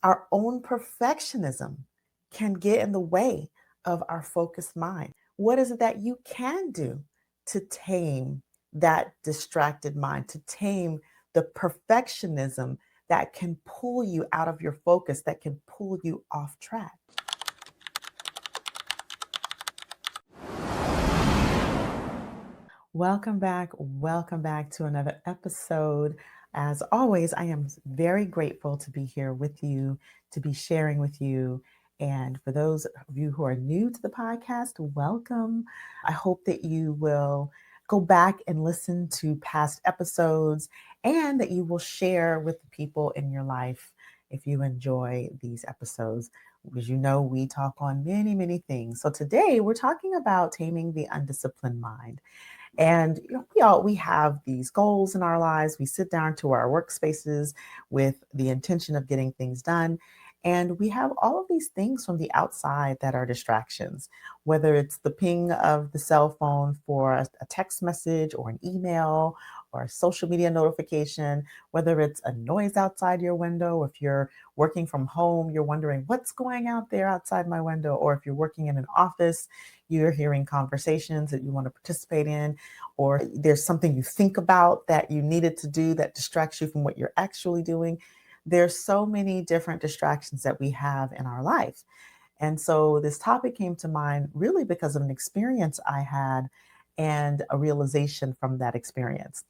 Our own perfectionism can get in the way of our focused mind. What is it that you can do to tame that distracted mind, to tame the perfectionism that can pull you out of your focus, that can pull you off track? Welcome back. Welcome back to another episode. As always, I am very grateful to be here with you, to be sharing with you. And for those of you who are new to the podcast, welcome. I hope that you will go back and listen to past episodes and that you will share with the people in your life if you enjoy these episodes. As you know, we talk on many, many things. So today we're talking about taming the undisciplined mind. And we have these goals in our lives. We sit down to our workspaces with the intention of getting things done. And we have all of these things from the outside that are distractions, whether it's the ping of the cell phone for a text message or an email or a social media notification, whether it's a noise outside your window. If you're working from home, you're wondering what's going out there outside my window. Or if you're working in an office, you're hearing conversations that you want to participate in, or there's something you think about that you needed to do that distracts you from what you're actually doing. There's so many different distractions that we have in our life. And so this topic came to mind really because of an experience I had and a realization from that experience.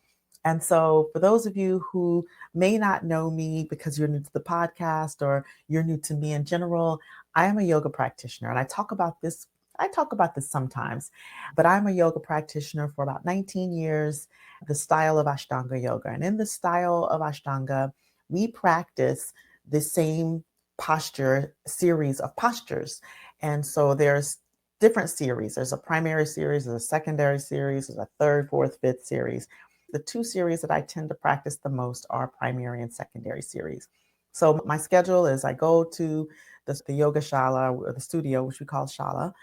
And so, for those of you who may not know me because you're new to the podcast or you're new to me in general, I am a yoga practitioner and I talk about this. I talk about this sometimes, but I'm a yoga practitioner for about 19 years, the style of Ashtanga yoga. And in the style of Ashtanga, we practice the same posture series of postures. And so there's different series. There's a primary series, there's a secondary series, there's a third, fourth, fifth series. The two series that I tend to practice the most are primary and secondary series. So my schedule is I go to the yoga shala or the studio, which we call shala,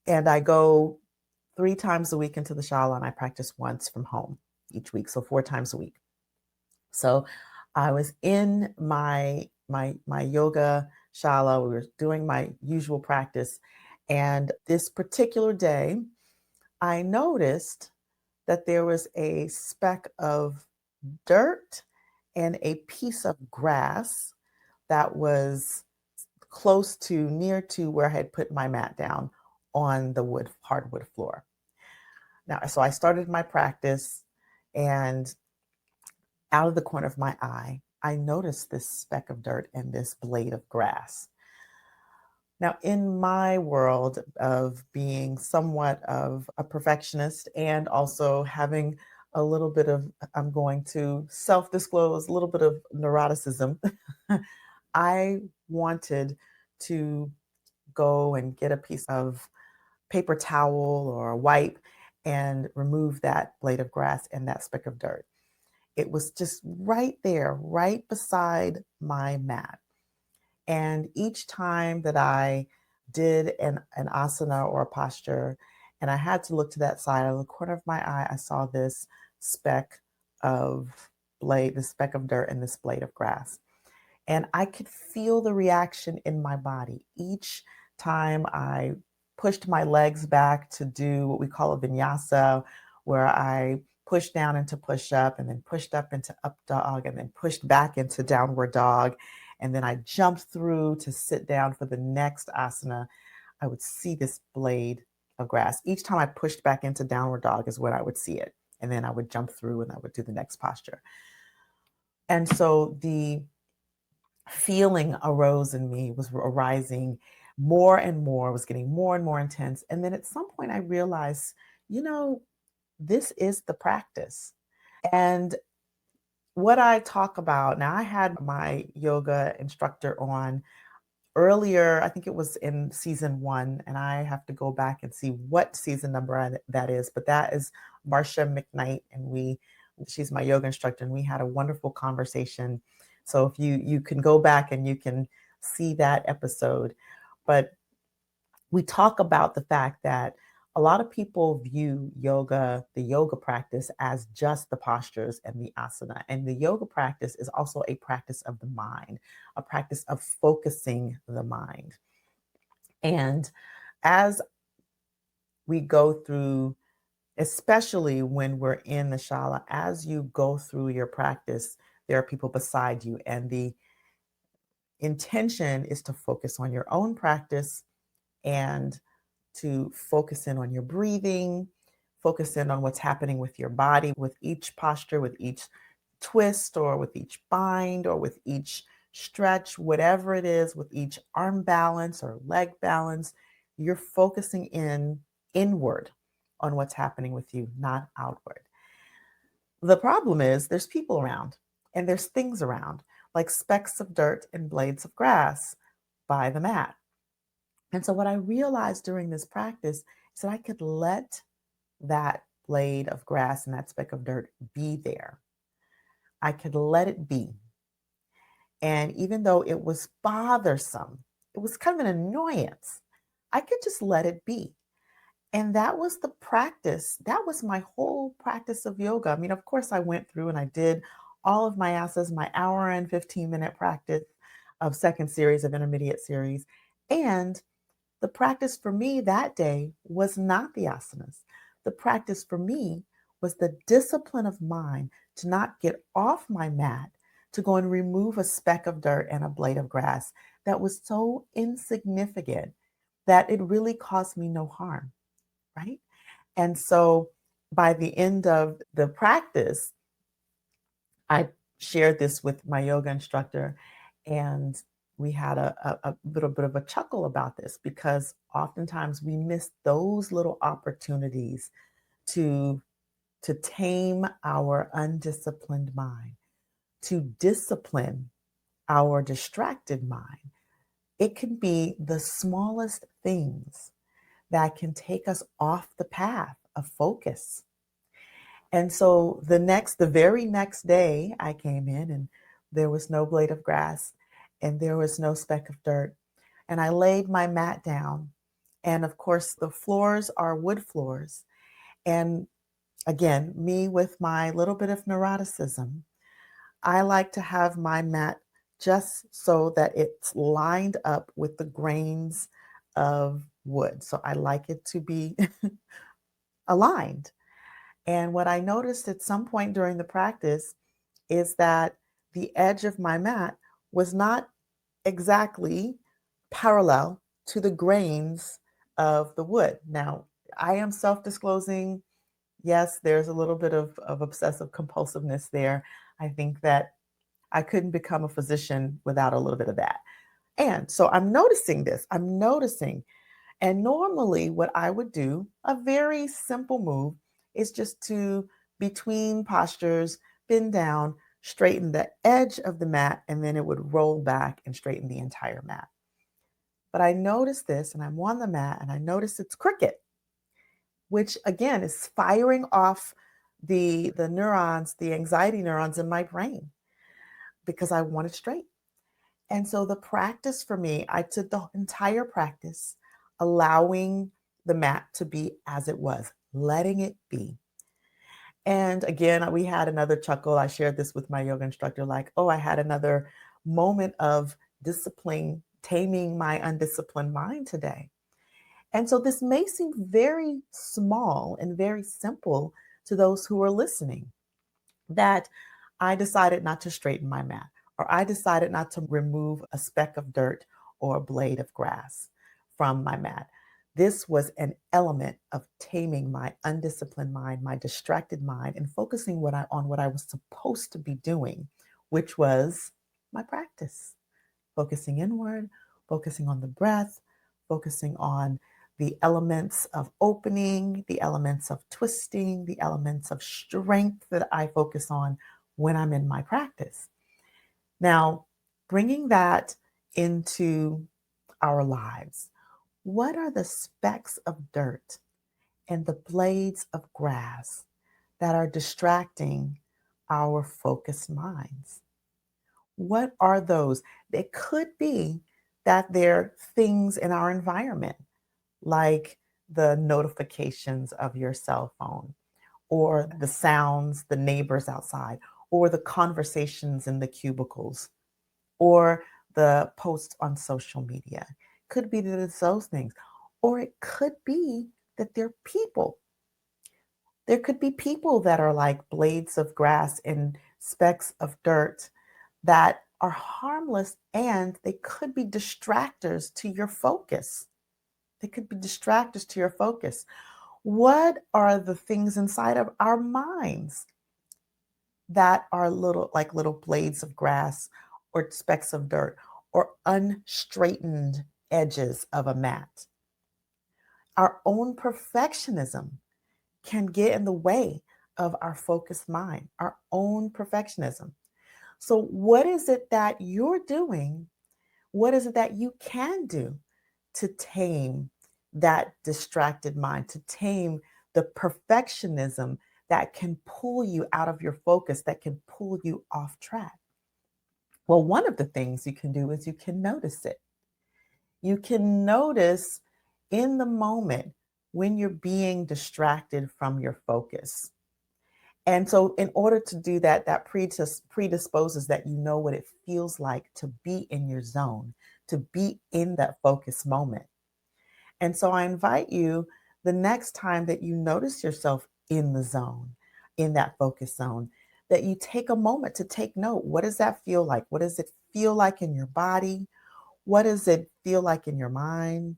and I go 3 times a week into the shala and I practice once from home each week. So 4 times a week. So I was in my yoga shala. We were doing my usual practice. And this particular day, I noticed that there was a speck of dirt and a piece of grass that was near to where I had put my mat down on the hardwood floor. Now, so I started my practice, and out of the corner of my eye, I noticed this speck of dirt and this blade of grass. Now, in my world of being somewhat of a perfectionist and also having a little bit of, I'm going to self disclose, a little bit of neuroticism, I wanted to go and get a piece of paper towel or a wipe and remove that blade of grass and that speck of dirt. It was just right there, right beside my mat. And each time that I did an asana or a posture, and I had to look to that side, out of the corner of my eye, I saw speck of this speck of dirt and this blade of grass. And I could feel the reaction in my body each time I pushed my legs back to do what we call a vinyasa, where I pushed down into push up and then pushed up into up dog and then pushed back into downward dog. And then I jumped through to sit down for the next asana. I would see this blade of grass. Each time I pushed back into downward dog is when I would see it. And then I would jump through and I would do the next posture. And so the feeling arose in me, was arising more and more, was getting more and more intense. And then at some point I realized, you know, this is the practice. And what I talk about now, I had my yoga instructor on earlier, I think it was in season 1, and I have to go back and see what season number that is, but that is Marcia McKnight, and she's my yoga instructor, and we had a wonderful conversation. So if you can go back and you can see that episode, but we talk about the fact that A lot of people view yoga, the yoga practice, as just the postures and the asana. And the yoga practice is also a practice of the mind, a practice of focusing the mind. And as we go through, especially when we're in the shala, as you go through your practice, there are people beside you. And the intention is to focus on your own practice and to focus in on your breathing, focus in on what's happening with your body, with each posture, with each twist, or with each bind, or with each stretch, whatever it is, with each arm balance or leg balance. You're focusing inward on what's happening with you, not outward. The problem is there's people around and there's things around, like specks of dirt and blades of grass by the mat. And so, what I realized during this practice is that I could let that blade of grass and that speck of dirt be there. I could let it be. And even though it was bothersome, it was kind of an annoyance, I could just let it be. And that was the practice. That was my whole practice of yoga. I mean, of course, I went through and I did all of my asanas, my hour and 15-minute practice of second series, of intermediate series. And the practice for me that day was not the asanas. The practice for me was the discipline of mind to not get off my mat to go and remove a speck of dirt and a blade of grass that was so insignificant that it really caused me no harm, right? And so by the end of the practice, I shared this with my yoga instructor, and we had a little bit of a chuckle about this because oftentimes we miss those little opportunities to tame our undisciplined mind, to discipline our distracted mind. It can be the smallest things that can take us off the path of focus. And so the very next day, I came in and there was no blade of grass and there was no speck of dirt. And I laid my mat down. And of course, the floors are wood floors. And again, me with my little bit of neuroticism, I like to have my mat just so that it's lined up with the grains of wood. So I like it to be aligned. And what I noticed at some point during the practice is that the edge of my mat was not exactly parallel to the grains of the wood. Now, I am self disclosing. Yes, there's a little bit of obsessive compulsiveness there. I think that I couldn't become a physician without a little bit of that. And so I'm noticing this. I'm noticing, and normally, what I would do, a very simple move, is just to, between postures, bend down, straighten the edge of the mat, and then it would roll back and straighten the entire mat. But I noticed this, and I'm on the mat, and I notice it's crooked, which again is firing off the neurons, the anxiety neurons in my brain because I want it straight. And so the practice for me, I took the entire practice, allowing the mat to be as it was, letting it be. And again, we had another chuckle. I shared this with my yoga instructor, like, oh, I had another moment of discipline, taming my undisciplined mind today. And so this may seem very small and very simple to those who are listening, that I decided not to straighten my mat, or I decided not to remove a speck of dirt or a blade of grass from my mat. This was an element of taming my undisciplined mind, my distracted mind, and focusing on what I was supposed to be doing, which was my practice. Focusing inward, focusing on the breath, focusing on the elements of opening, the elements of twisting, the elements of strength that I focus on when I'm in my practice. Now, bringing that into our lives, what are the specks of dirt and the blades of grass that are distracting our focused minds? What are those? It could be that they're things in our environment, like the notifications of your cell phone, or the sounds, the neighbors outside, or the conversations in the cubicles, or the posts on social media. Could be that it's those things. Or it could be that they're people. There could be people that are like blades of grass and specks of dirt that are harmless, and they could be distractors to your focus. They could be distractors to your focus. What are the things inside of our minds that are little blades of grass or specks of dirt or unstraightened edges of a mat? Our own perfectionism can get in the way of our focused mind, our own perfectionism. So, what is it that you're doing? What is it that you can do to tame that distracted mind, to tame the perfectionism that can pull you out of your focus, that can pull you off track? Well, one of the things you can do is you can notice it. You can notice in the moment when you're being distracted from your focus. And so, in order to do that, that predisposes that you know what it feels like to be in your zone, to be in that focus moment. And so, I invite you the next time that you notice yourself in the zone, in that focus zone, that you take a moment to take note. What does that feel like? What does it feel like in your body? What does it feel like in your mind?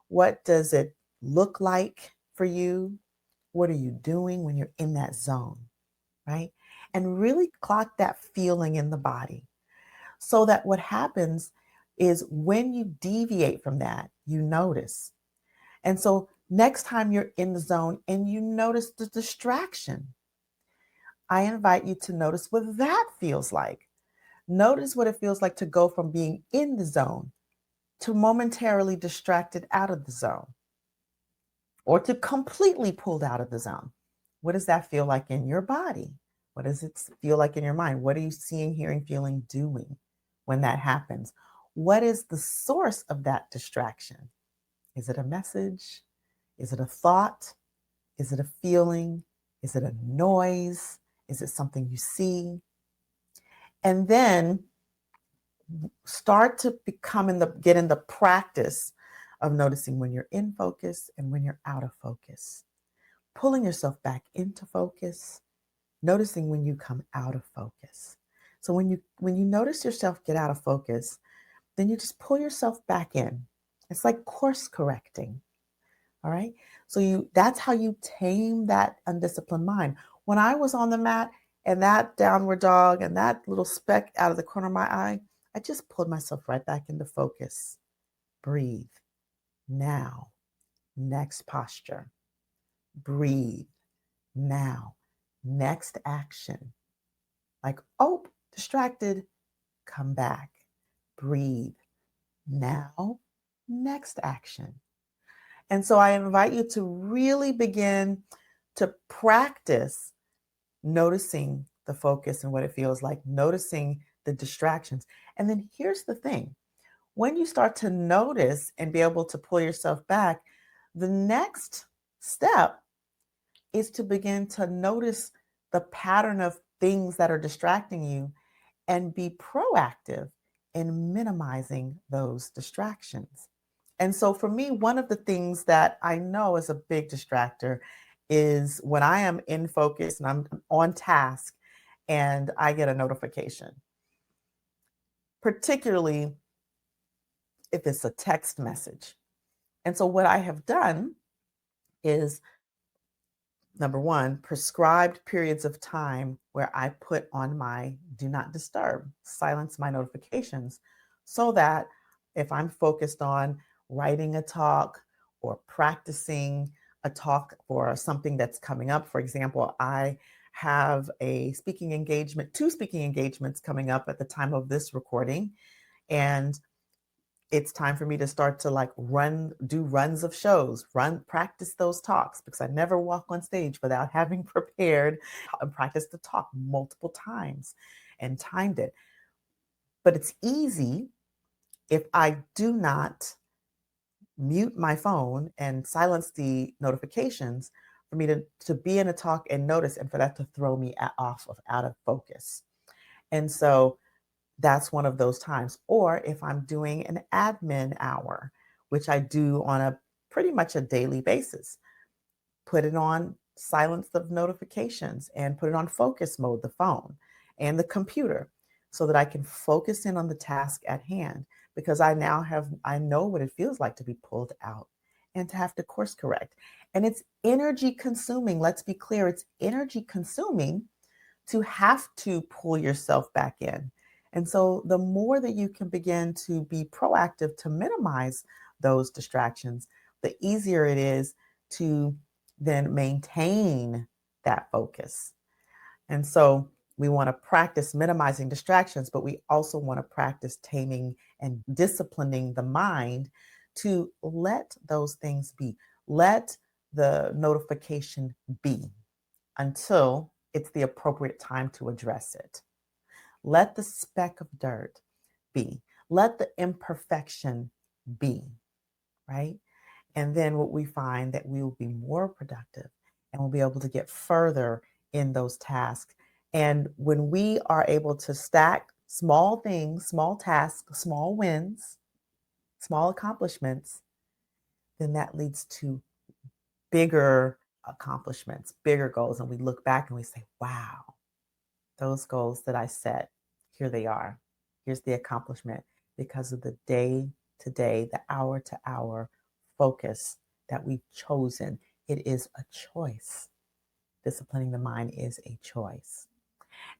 What does it look like for you? What are you doing when you're in that zone? Right? And really clock that feeling in the body so that what happens is when you deviate from that, you notice. And so next time you're in the zone and you notice the distraction, I invite you to notice what that feels like. Notice what it feels like to go from being in the zone to momentarily distracted out of the zone, or to completely pulled out of the zone. What does that feel like in your body? What does it feel like in your mind? What are you seeing, hearing, feeling, doing when that happens? What is the source of that distraction? Is it a message? Is it a thought? Is it a feeling? Is it a noise? Is it something you see? And then start to get in the practice of noticing when you're in focus and when you're out of focus, pulling yourself back into focus, noticing when you come out of focus. So when you notice yourself get out of focus, then you just pull yourself back in. It's like course correcting. All right? So that's how you tame that undisciplined mind. When I was on the mat and that downward dog and that little speck out of the corner of my eye, I just pulled myself right back into focus. Breathe. Now. Next posture. Breathe. Now. Next action. Like, oh, distracted. Come back. Breathe. Now. Next action. And so I invite you to really begin to practice noticing the focus and what it feels like, noticing the distractions. And then here's the thing: when you start to notice and be able to pull yourself back, the next step is to begin to notice the pattern of things that are distracting you and be proactive in minimizing those distractions. And so for me, one of the things that I know is a big distractor is when I am in focus and I'm on task and I get a notification, particularly if it's a text message. And so what I have done is, number one, prescribed periods of time where I put on my do not disturb, silence my notifications, so that if I'm focused on writing a talk or practicing a talk for something that's coming up, for example, I have two speaking engagements coming up at the time of this recording. And it's time for me to start to do runs of shows, practice those talks, because I never walk on stage without having prepared and practiced the talk multiple times and timed it. But it's easy if I do not mute my phone and silence the notifications for me to be in a talk and notice, and for that to throw me out of focus. And so that's one of those times. Or if I'm doing an admin hour, which I do on a pretty much a daily basis, put it on silence of notifications and put it on focus mode, the phone and the computer, so that I can focus in on the task at hand, because I know what it feels like to be pulled out and to have to course correct. And it's energy consuming. Let's be clear, it's energy consuming to have to pull yourself back in. And so the more that you can begin to be proactive to minimize those distractions, the easier it is to then maintain that focus. And so we want to practice minimizing distractions, but we also want to practice taming and disciplining the mind to let those things be. Let the notification be until it's the appropriate time to address it. Let the speck of dirt be. Let the imperfection be, right? And then what we find that we will be more productive and we'll be able to get further in those tasks. And when we are able to stack small things, small tasks, small wins, small accomplishments, then that leads to bigger accomplishments, bigger goals. And we look back and we say, wow, those goals that I set, here they are. Here's the accomplishment because of the day to day, the hour to hour focus that we've chosen. It is a choice. Disciplining the mind is a choice.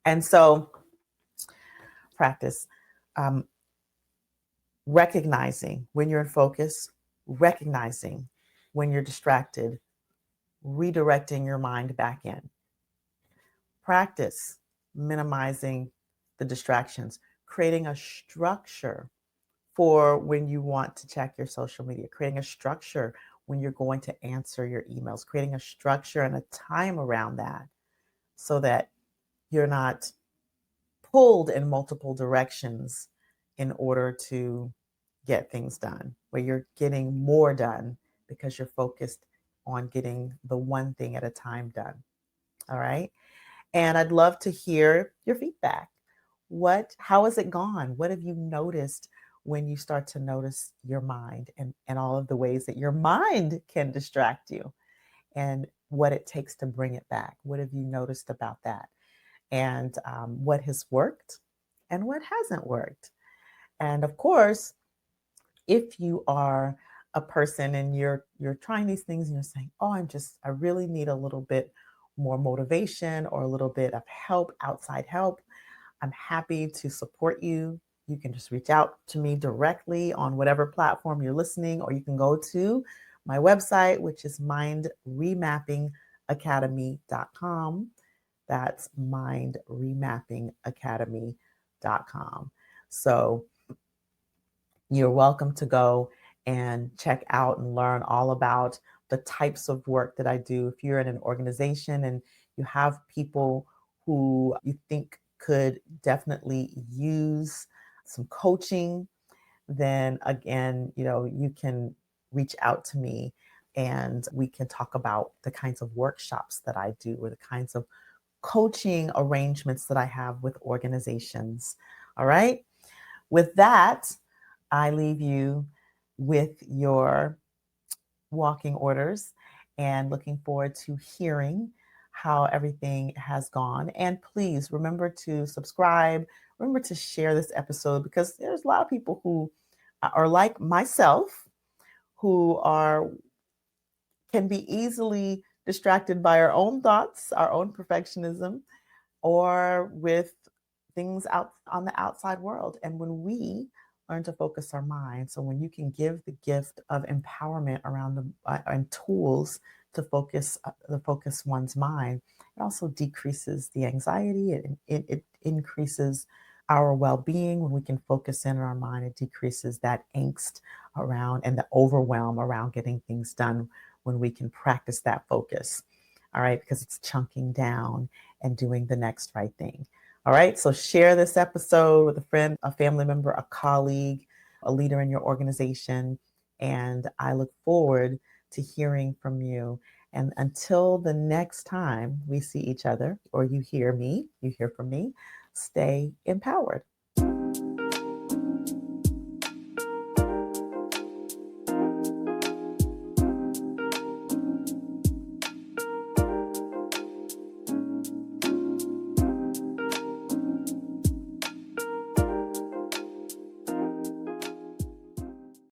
And so practice recognizing when you're in focus, recognizing when you're distracted, redirecting your mind back in. Practice minimizing the distractions, creating a structure for when you want to check your social media, creating a structure when you're going to answer your emails, creating a structure and a time around that so that you're not pulled in multiple directions in order to get things done, where you're getting more done because you're focused on getting the one thing at a time done. All right. And I'd love to hear your feedback. How has it gone? What have you noticed when you start to notice your mind and all of the ways that your mind can distract you and what it takes to bring it back? What have you noticed about that? And what has worked and what hasn't worked? And of course, if you are a person and you're trying these things and you're saying, oh, I really need a little bit more motivation or a little bit of help, outside help, I'm happy to support you. You can just reach out to me directly on whatever platform you're listening, or you can go to my website, which is mindremappingacademy.com. That's mindremappingacademy.com. So you're welcome to go and check out and learn all about the types of work that I do. If you're in an organization and you have people who you think could definitely use some coaching, then again, you can reach out to me and we can talk about the kinds of workshops that I do or the kinds of coaching arrangements that I have with organizations. All right. With that, I leave you with your walking orders and looking forward to hearing how everything has gone. And please remember to subscribe. Remember to share this episode because there's a lot of people who are like myself who can be easily distracted by our own thoughts, our own perfectionism, or with things out on the outside world. And when we learn to focus our mind, so when you can give the gift of empowerment around and tools to focus one's mind, it also decreases the anxiety. It increases our well-being. When we can focus in on our mind, it decreases that angst around and the overwhelm around getting things done when we can practice that focus. All right, because it's chunking down and doing the next right thing. All right, so share this episode with a friend, a family member, a colleague, a leader in your organization. And I look forward to hearing from you. And until the next time we see each other, or you hear me, you hear from me, stay empowered.